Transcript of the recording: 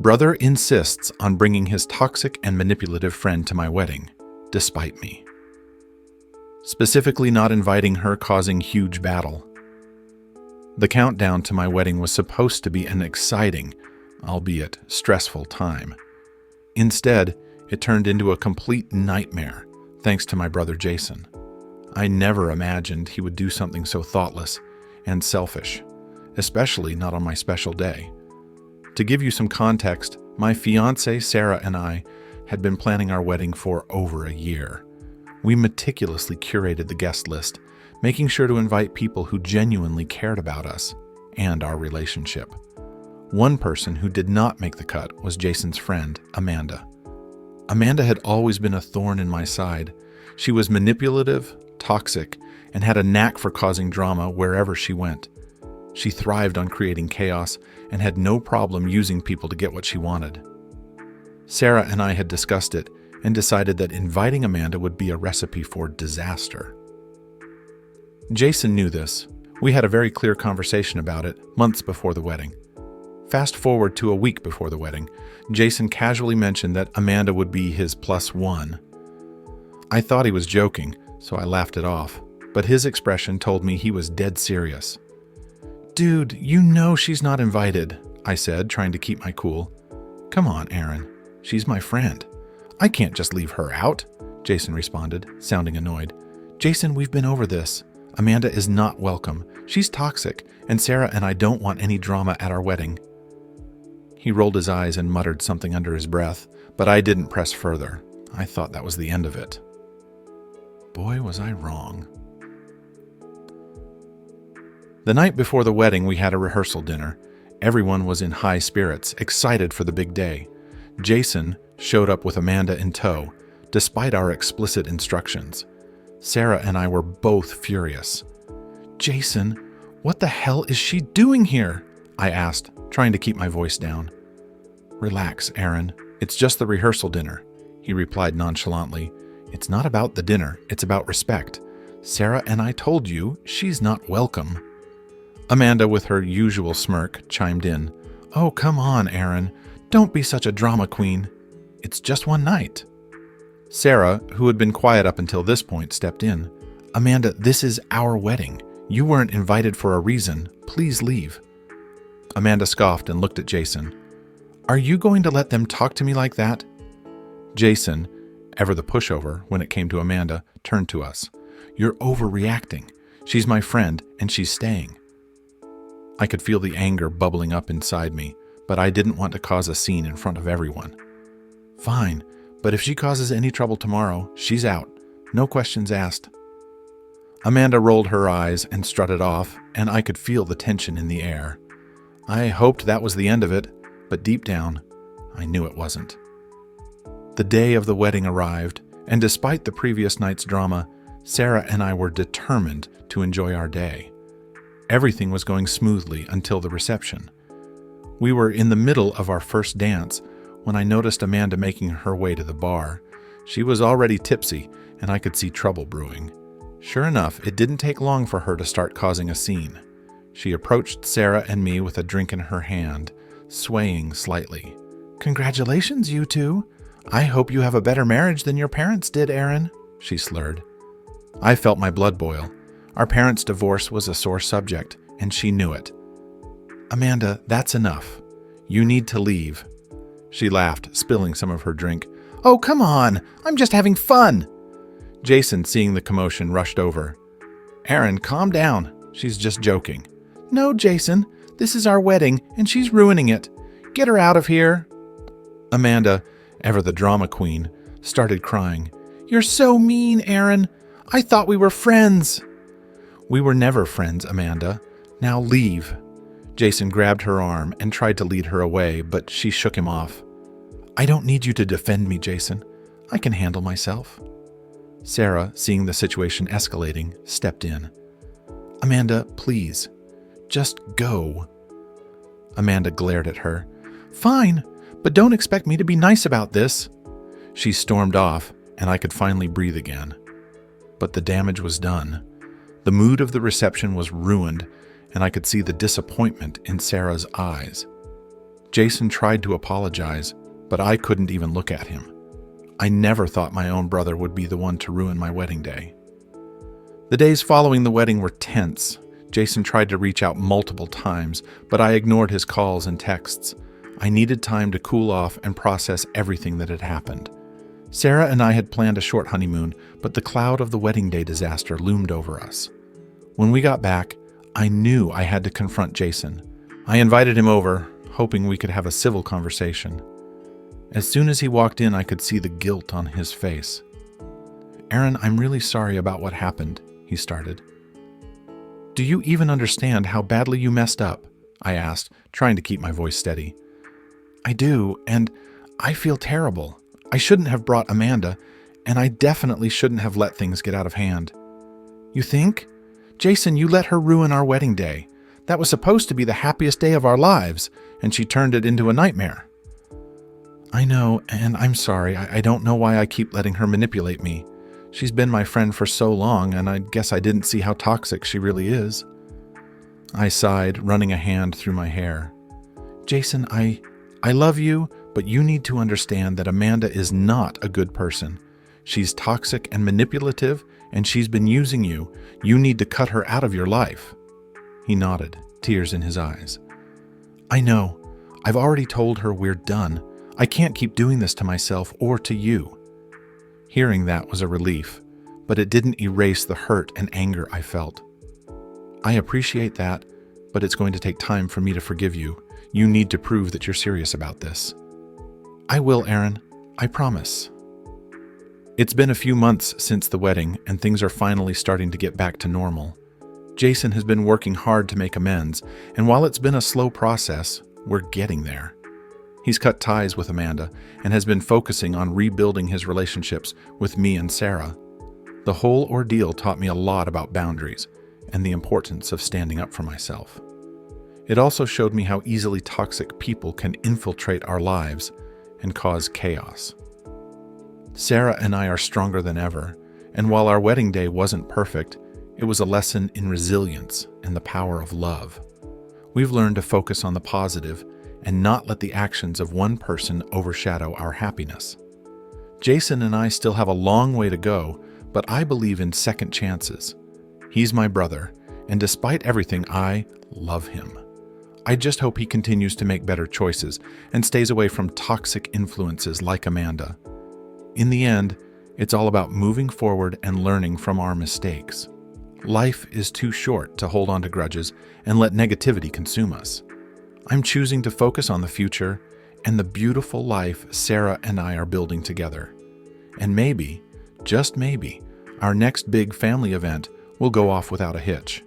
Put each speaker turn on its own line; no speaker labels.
Brother insists on bringing his toxic and manipulative friend to my wedding, despite me. Specifically not inviting her causing huge battle. The countdown to my wedding was supposed to be an exciting, albeit stressful time. Instead, it turned into a complete nightmare, thanks to my brother Jason. I never imagined he would do something so thoughtless and selfish, especially not on my special day. To give you some context, my fiancée Sarah and I had been planning our wedding for over a year. We meticulously curated the guest list, making sure to invite people who genuinely cared about us and our relationship. One person who did not make the cut was Jason's friend, Amanda. Amanda had always been a thorn in my side. She was manipulative, toxic, and had a knack for causing drama wherever she went. She thrived on creating chaos and had no problem using people to get what she wanted. Sarah and I had discussed it and decided that inviting Amanda would be a recipe for disaster. Jason knew this. We had a very clear conversation about it months before the wedding. Fast forward to a week before the wedding, Jason casually mentioned that Amanda would be his +1. I thought he was joking, so I laughed it off, but his expression told me he was dead serious. "Dude, you know she's not invited," I said, trying to keep my cool. "Come on, Aaron. She's my friend. I can't just leave her out," Jason responded, sounding annoyed. "Jason, we've been over this. Amanda is not welcome. She's toxic, and Sarah and I don't want any drama at our wedding." He rolled his eyes and muttered something under his breath, but I didn't press further. I thought that was the end of it. Boy, was I wrong. The night before the wedding, we had a rehearsal dinner. Everyone was in high spirits, excited for the big day. Jason showed up with Amanda in tow, despite our explicit instructions. Sarah and I were both furious. "Jason, what the hell is she doing here?" I asked, trying to keep my voice down. "Relax, Aaron. It's just the rehearsal dinner," he replied nonchalantly. "It's not about the dinner, it's about respect. Sarah and I told you she's not welcome." Amanda, with her usual smirk, chimed in. "Oh, come on, Aaron. Don't be such a drama queen. It's just one night." Sarah, who had been quiet up until this point, stepped in. "Amanda, this is our wedding. You weren't invited for a reason. Please leave." Amanda scoffed and looked at Jason. "Are you going to let them talk to me like that?" Jason, ever the pushover when it came to Amanda, turned to us. "You're overreacting. She's my friend, and she's staying." I could feel the anger bubbling up inside me, but I didn't want to cause a scene in front of everyone. "Fine, but if she causes any trouble tomorrow, she's out. No questions asked." Amanda rolled her eyes and strutted off, and I could feel the tension in the air. I hoped that was the end of it, but deep down, I knew it wasn't. The day of the wedding arrived, and despite the previous night's drama, Sarah and I were determined to enjoy our day. Everything was going smoothly until the reception. We were in the middle of our first dance when I noticed Amanda making her way to the bar. She was already tipsy, and I could see trouble brewing. Sure enough, it didn't take long for her to start causing a scene. She approached Sarah and me with a drink in her hand, swaying slightly. "Congratulations, you two. I hope you have a better marriage than your parents did, Aaron," she slurred. I felt my blood boil. Our parents' divorce was a sore subject, and she knew it. "Amanda, that's enough. You need to leave." She laughed, spilling some of her drink. "Oh, come on. I'm just having fun." Jason, seeing the commotion, rushed over. "Aaron, calm down. She's just joking." "No, Jason. This is our wedding, and she's ruining it. Get her out of here." Amanda, ever the drama queen, started crying. "You're so mean, Aaron. I thought we were friends." "We were never friends, Amanda. Now leave." Jason grabbed her arm and tried to lead her away, but she shook him off. "I don't need you to defend me, Jason. I can handle myself." Sarah, seeing the situation escalating, stepped in. "Amanda, please. Just go." Amanda glared at her. "Fine, but don't expect me to be nice about this." She stormed off, and I could finally breathe again. But the damage was done. The mood of the reception was ruined, and I could see the disappointment in Sarah's eyes. Jason tried to apologize, but I couldn't even look at him. I never thought my own brother would be the one to ruin my wedding day. The days following the wedding were tense. Jason tried to reach out multiple times, but I ignored his calls and texts. I needed time to cool off and process everything that had happened. Sarah and I had planned a short honeymoon, but the cloud of the wedding day disaster loomed over us. When we got back, I knew I had to confront Jason. I invited him over, hoping we could have a civil conversation. As soon as he walked in, I could see the guilt on his face. "Aaron, I'm really sorry about what happened," he started. "Do you even understand how badly you messed up?" I asked, trying to keep my voice steady. "I do, and I feel terrible. I shouldn't have brought Amanda, and I definitely shouldn't have let things get out of hand." "You think? Jason, you let her ruin our wedding day. That was supposed to be the happiest day of our lives, and she turned it into a nightmare." "I know, and I'm sorry. I don't know why I keep letting her manipulate me. She's been my friend for so long, and I guess I didn't see how toxic she really is." I sighed, running a hand through my hair. "Jason, I love you, but you need to understand that Amanda is not a good person. She's toxic and manipulative, and she's been using you. You need to cut her out of your life." He nodded, tears in his eyes. "I know. I've already told her we're done. I can't keep doing this to myself or to you." Hearing that was a relief, but it didn't erase the hurt and anger I felt. "I appreciate that, but it's going to take time for me to forgive you. You need to prove that you're serious about this." "I will, Aaron. I promise." It's been a few months since the wedding, and things are finally starting to get back to normal. Jason has been working hard to make amends, and while it's been a slow process, we're getting there. He's cut ties with Amanda and has been focusing on rebuilding his relationships with me and Sarah. The whole ordeal taught me a lot about boundaries and the importance of standing up for myself. It also showed me how easily toxic people can infiltrate our lives and cause chaos. Sarah and I are stronger than ever, and while our wedding day wasn't perfect, it was a lesson in resilience and the power of love. We've learned to focus on the positive and not let the actions of one person overshadow our happiness. Jason and I still have a long way to go, but I believe in second chances. He's my brother, and despite everything, I love him. I just hope he continues to make better choices and stays away from toxic influences like Amanda. In the end, it's all about moving forward and learning from our mistakes. Life is too short to hold on to grudges and let negativity consume us. I'm choosing to focus on the future and the beautiful life Sarah and I are building together. And maybe, just maybe, our next big family event will go off without a hitch.